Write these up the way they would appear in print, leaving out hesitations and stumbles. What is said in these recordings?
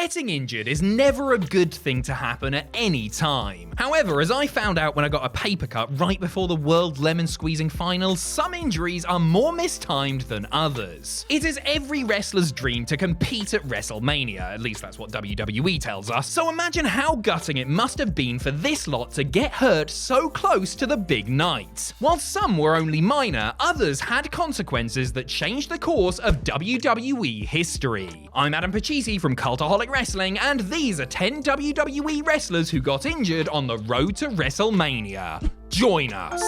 Getting injured is never a good thing to happen at any time. However, as I found out when I got a paper cut right before the World Lemon Squeezing Finals, some injuries are more mistimed than others. It is every wrestler's dream to compete at WrestleMania, at least that's what WWE tells us, so imagine how gutting it must have been for this lot to get hurt so close to the big night. While some were only minor, others had consequences that changed the course of WWE history. I'm Adam Pachisi from Cultaholic Wrestling, and these are 10 WWE wrestlers who got injured on the road to WrestleMania. Join us!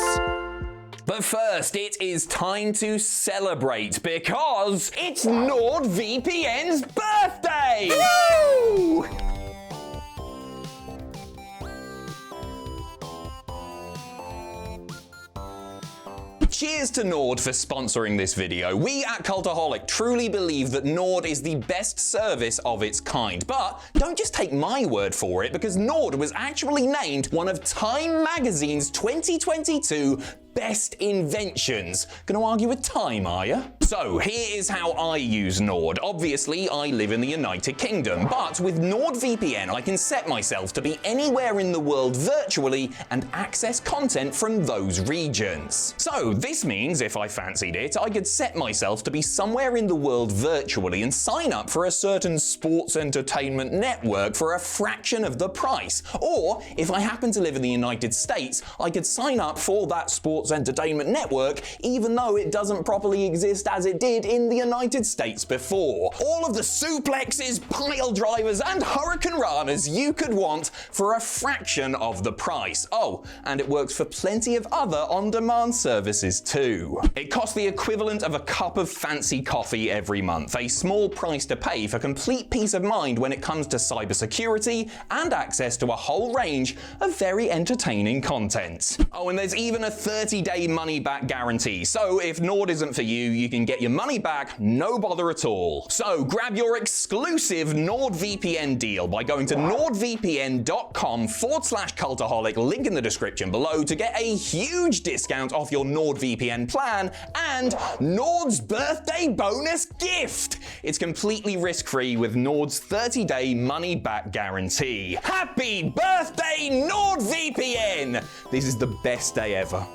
But first, it is time to celebrate because it's NordVPN's birthday! Woo! Cheers to Nord for sponsoring this video. We at Cultaholic truly believe that Nord is the best service of its kind. But don't just take my word for it, because Nord was actually named one of Time Magazine's 2022 Best Inventions. Gonna argue with Time, are ya? So, here is how I use Nord. Obviously, I live in the United Kingdom, but with NordVPN, I can set myself to be anywhere in the world virtually and access content from those regions. So, this means if I fancied it, I could set myself to be somewhere in the world virtually and sign up for a certain sports entertainment network for a fraction of the price. Or, if I happen to live in the United States, I could sign up for that sports entertainment network even though it doesn't properly exist as it did in the United States before. All of the suplexes, pile drivers, and hurricane ranas you could want for a fraction of the price. Oh, and it works for plenty of other on-demand services too. It costs the equivalent of a cup of fancy coffee every month, a small price to pay for complete peace of mind when it comes to cybersecurity and access to a whole range of very entertaining content. Oh, and there's even a 30-day money-back guarantee, so if Nord isn't for you, you can get your money back, no bother at all. So grab your exclusive NordVPN deal by going to nordvpn.com/cultaholic, link in the description below, to get a huge discount off your NordVPN plan and Nord's birthday bonus gift. It's completely risk-free with Nord's 30-day money-back guarantee. Happy birthday, NordVPN! This is the best day ever.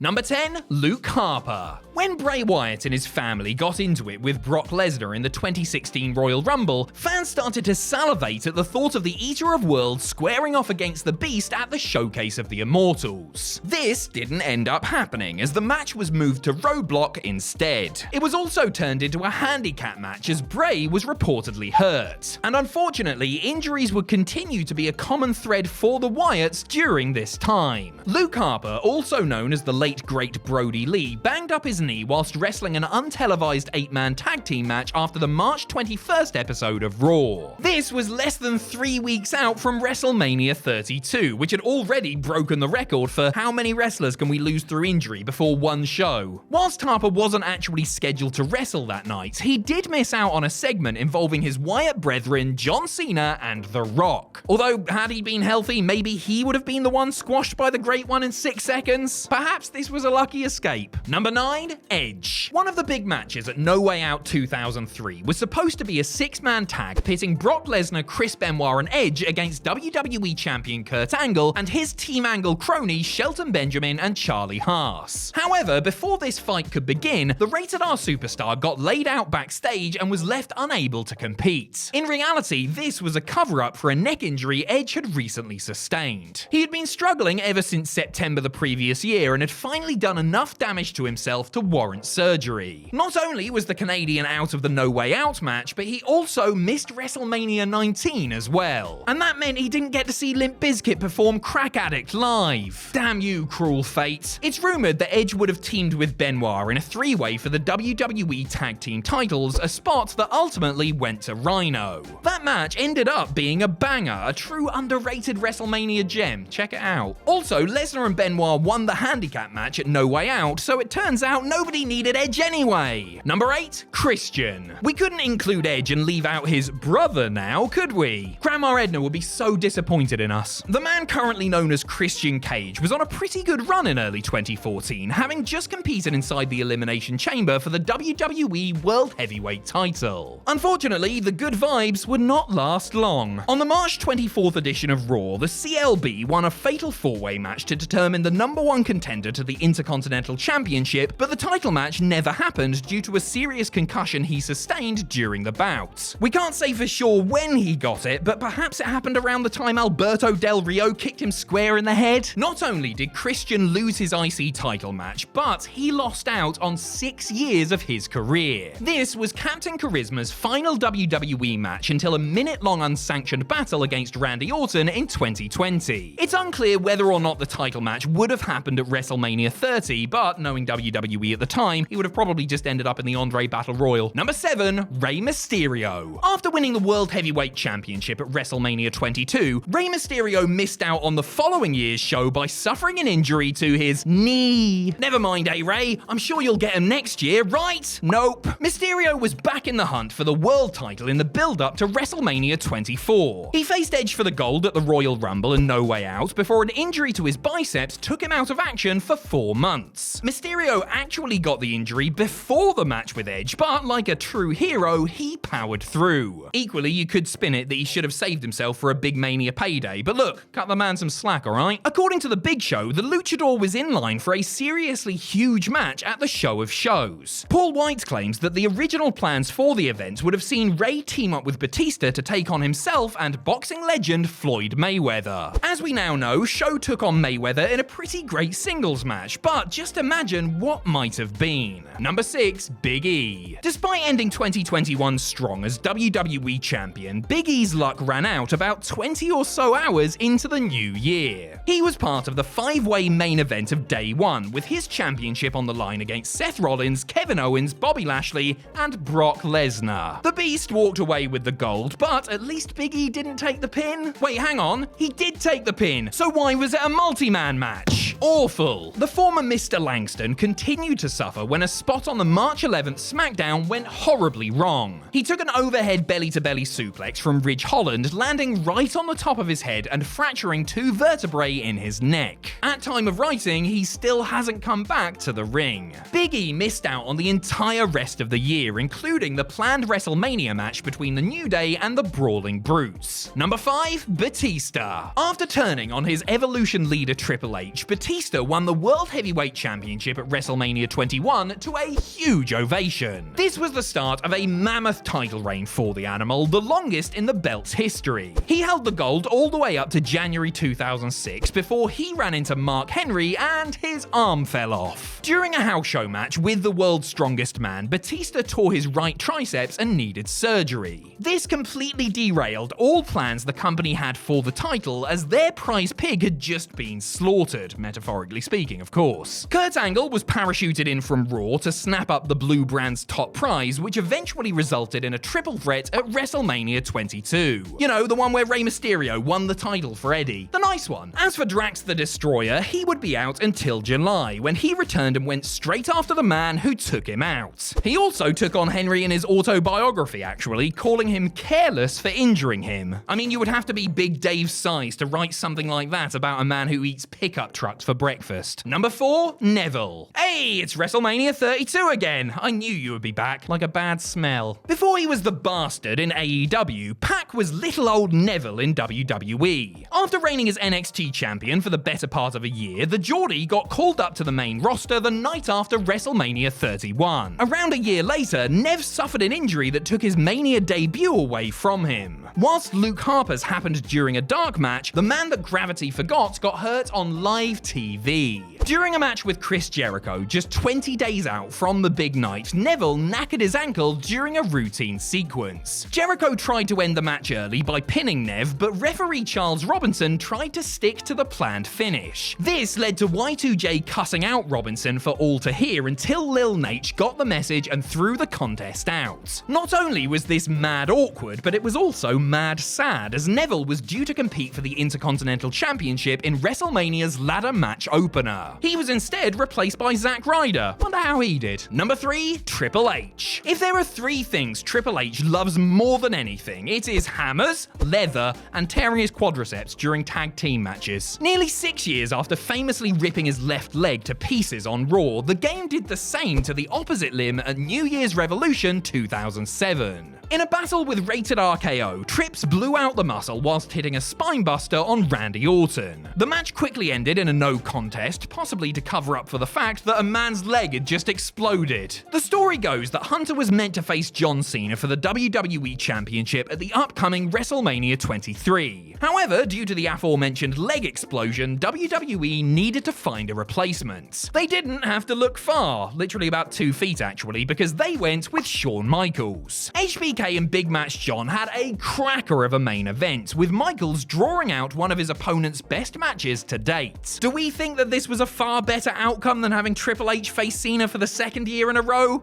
Number 10, Luke Harper. When Bray Wyatt and his family got into it with Brock Lesnar in the 2016 Royal Rumble, fans started to salivate at the thought of the Eater of Worlds squaring off against the Beast at the Showcase of the Immortals. This didn't end up happening, as the match was moved to Roadblock instead. It was also turned into a handicap match as Bray was reportedly hurt. And unfortunately, injuries would continue to be a common thread for the Wyatts during this time. Luke Harper, also known as the late great Brody Lee, banged up his knee whilst wrestling an untelevised 8-man tag team match after the March 21st episode of Raw. This was less than 3 weeks out from WrestleMania 32, which had already broken the record for how many wrestlers can we lose through injury before one show. Whilst Harper wasn't actually scheduled to wrestle that night, he did miss out on a segment involving his Wyatt brethren John Cena and The Rock. Although, had he been healthy, maybe he would have been the one squashed by the Great One in 6 seconds? Perhaps this was a lucky escape. Number 9, Edge. One of the big matches at No Way Out 2003 was supposed to be a 6-man tag pitting Brock Lesnar, Chris Benoit, and Edge against WWE Champion Kurt Angle and his Team Angle crony Shelton Benjamin and Charlie Haas. However, before this fight could begin, the Rated R superstar got laid out backstage and was left unable to compete. In reality, this was a cover-up for a neck injury Edge had recently sustained. He had been struggling ever since September the previous year and had finally done enough damage to himself to warrant surgery. Not only was the Canadian out of the No Way Out match, but he also missed WrestleMania 19 as well. And that meant he didn't get to see Limp Bizkit perform Crack Addict live. Damn you, cruel fate. It's rumoured that Edge would have teamed with Benoit in a 3-way for the WWE Tag Team titles, a spot that ultimately went to Rhino. That match ended up being a banger, a true underrated WrestleMania gem. Check it out. Also, Lesnar and Benoit won the handicap match at No Way Out, so it turns out nobody needed Edge anyway. Number 8, Christian. We couldn't include Edge and leave out his brother now, could we? Grandma Edna would be so disappointed in us. The man currently known as Christian Cage was on a pretty good run in early 2014, having just competed inside the Elimination Chamber for the WWE World Heavyweight title. Unfortunately, the good vibes would not last long. On the March 24th edition of Raw, the CLB won a fatal 4-way match to determine the number 1 contender to the Intercontinental Championship, but the title match never happened due to a serious concussion he sustained during the bout. We can't say for sure when he got it, but perhaps it happened around the time Alberto Del Rio kicked him square in the head. Not only did Christian lose his IC title match, but he lost out on 6 years of his career. This was Captain Charisma's final WWE match until a minute-long unsanctioned battle against Randy Orton in 2020. It's unclear whether or not the title match would have happened at WrestleMania 30, but knowing WWE at the time, he would have probably just ended up in the Andre Battle Royal. Number 7, Rey Mysterio. After winning the World Heavyweight Championship at WrestleMania 22, Rey Mysterio missed out on the following year's show by suffering an injury to his knee. Never mind, Rey, I'm sure you'll get him next year, right? Nope. Mysterio was back in the hunt for the world title in the build-up to WrestleMania 24. He faced Edge for the gold at the Royal Rumble and No Way Out before an injury to his biceps took him out of action for 4 months. Mysterio actually got the injury before the match with Edge, but like a true hero, he powered through. Equally, you could spin it that he should have saved himself for a big Mania payday, but look, cut the man some slack, alright? According to The Big Show, the luchador was in line for a seriously huge match at the Show of Shows. Paul White claims that the original plans for the event would have seen Rey team up with Batista to take on himself and boxing legend Floyd Mayweather. As we now know, Show took on Mayweather in a pretty great singles match, but just imagine what might have been. Number 6, Big E. Despite ending 2021 strong as WWE Champion, Big E's luck ran out about 20 or so hours into the new year. He was part of the 5-way main event of Day 1, with his championship on the line against Seth Rollins, Kevin Owens, Bobby Lashley, and Brock Lesnar. The Beast walked away with the gold, but at least Big E didn't take the pin. Wait, hang on, he did take the pin, so why was it a multi-man match? Awful. The former Mr. Langston continued to suffer when a spot on the March 11th SmackDown went horribly wrong. He took an overhead belly-to-belly suplex from Ridge Holland, landing right on the top of his head and fracturing 2 vertebrae in his neck. At time of writing, he still hasn't come back to the ring. Big E missed out on the entire rest of the year, including the planned WrestleMania match between the New Day and the Brawling Brutes. Number 5, Batista. After turning on his Evolution leader Triple H, Batista won the World Heavyweight Championship at WrestleMania 21 to a huge ovation. This was the start of a mammoth title reign for the animal, the longest in the belt's history. He held the gold all the way up to January 2006 before he ran into Mark Henry and his arm fell off. During a house show match with the world's strongest man, Batista tore his right triceps and needed surgery. This completely derailed all plans the company had for the title, as their prize pig had just been slaughtered, metaphorically speaking, of course. Kurt Angle was parachuted in from Raw to snap up the blue brand's top prize, which eventually resulted in a triple threat at WrestleMania 22. You know, the one where Rey Mysterio won the title for Eddie. The nice one. As for Drax the Destroyer, he would be out until July, when he returned and went straight after the man who took him out. He also took on Henry in his autobiography, actually, calling him careless for injuring him. I mean, you would have to be Big Dave's size to write something like that about a man who eats pickup trucks for breakfast. Number 4, Neville. Hey, it's WrestleMania 32 again. I knew you would be back, like a bad smell. Before he was the bastard in AEW, Pac was little old Neville in WWE. After reigning as NXT champion for the better part of a year, the Geordie got called up to the main roster the night after WrestleMania 31. Around a year later, Nev suffered an injury that took his Mania debut away from him. Whilst Luke Harper's happened during a dark match, the man that gravity forgot got hurt on live TV. During a match with Chris Jericho, just 20 days out from the big night, Neville knackered his ankle during a routine sequence. Jericho tried to end the match early by pinning Nev, but referee Charles Robinson tried to stick to the planned finish. This led to Y2J cussing out Robinson for all to hear until Lil Nate got the message and threw the contest out. Not only was this mad awkward, but it was also mad sad, as Neville was due to compete for the Intercontinental Championship in WrestleMania's ladder match opener. Undertaker. He was instead replaced by Zack Ryder. Wonder how he did. Number 3, Triple H. If there are 3 things Triple H loves more than anything, it is hammers, leather, and tearing his quadriceps during tag team matches. Nearly 6 years after famously ripping his left leg to pieces on Raw, the game did the same to the opposite limb at New Year's Revolution 2007. In a battle with Rated RKO, Trips blew out the muscle whilst hitting a spinebuster on Randy Orton. The match quickly ended in a no contest, possibly to cover up for the fact that a man's leg had just exploded. The story goes that Hunter was meant to face John Cena for the WWE Championship at the upcoming WrestleMania 23. However, due to the aforementioned leg explosion, WWE needed to find a replacement. They didn't have to look far, literally about 2 feet actually, because they went with Shawn Michaels. HBK and Big Match John had a cracker of a main event, with Michaels drawing out one of his opponent's best matches to date. Do we think that this was a far better outcome than having Triple H face Cena for the 2nd year in a row?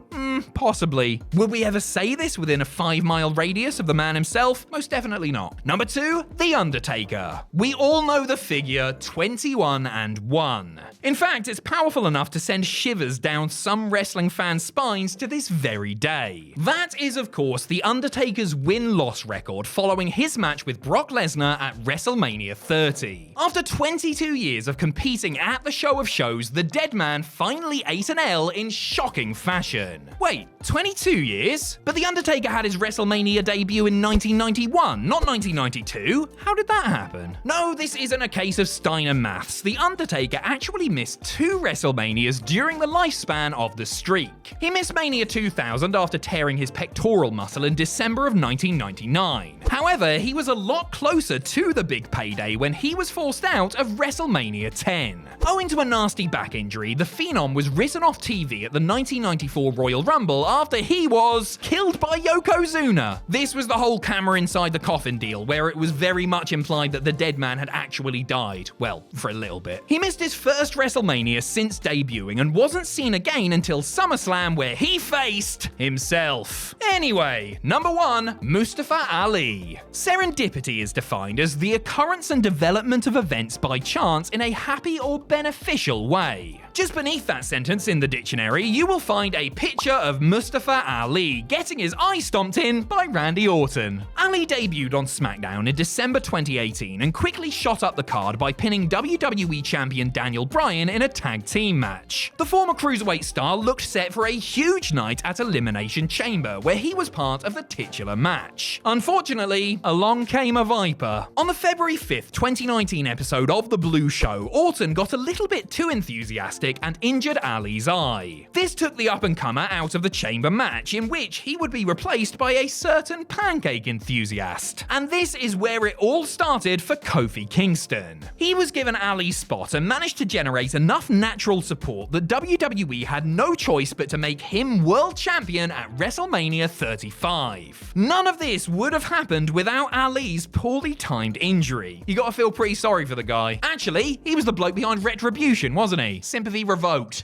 Possibly. Will we ever say this within a 5-mile radius of the man himself? Most definitely not. Number 2, The Undertaker. We all know the figure 21 and 1. In fact, it's powerful enough to send shivers down some wrestling fans' spines to this very day. That is, of course, The Undertaker's win-loss record following his match with Brock Lesnar at WrestleMania 30. After 22 years of competing at the show of shows, the dead man finally ate an L in shocking fashion. Wait, 22 years? But The Undertaker had his WrestleMania debut in 1991, not 1992. How did that happen? No, this isn't a case of Steiner maths. The Undertaker actually missed 2 WrestleManias during the lifespan of the streak. He missed Mania 2000 after tearing his pectoral muscle in December of 1999. However, he was a lot closer to the big payday when he was forced out of WrestleMania 10. Owing to a nasty back injury, the Phenom was written off TV at the 1994 Royal Rumble after he was killed by Yokozuna. This was the whole camera inside the coffin deal, where it was very much implied that the dead man had actually died. Well, for a little bit. He missed his first WrestleMania since debuting and wasn't seen again until SummerSlam, where he faced himself. Anyway, number 1, Mustafa Ali. Serendipity is defined as the occurrence and development of events by chance in a happy or beneficial way. Just beneath that sentence in the dictionary, you will find a picture of Mustafa Ali getting his eye stomped in by Randy Orton. Ali debuted on SmackDown in December 2018 and quickly shot up the card by pinning WWE Champion Daniel Bryan in a tag team match. The former Cruiserweight star looked set for a huge night at Elimination Chamber, where he was part of the titular match. Unfortunately, along came a Viper. On the February 5th, 2019 episode of The Blue Show, Orton got a little bit too enthusiastic and injured Ali's eye. This took the up-and-comer out of the chamber match, in which he would be replaced by a certain pancake enthusiast. And this is where it all started for Kofi Kingston. He was given Ali's spot and managed to generate enough natural support that WWE had no choice but to make him world champion at WrestleMania 35. None of this would have happened without Ali's poorly timed injury. You gotta feel pretty sorry for the guy. Actually, he was the bloke behind Retribution, wasn't he? Sympathy revoked.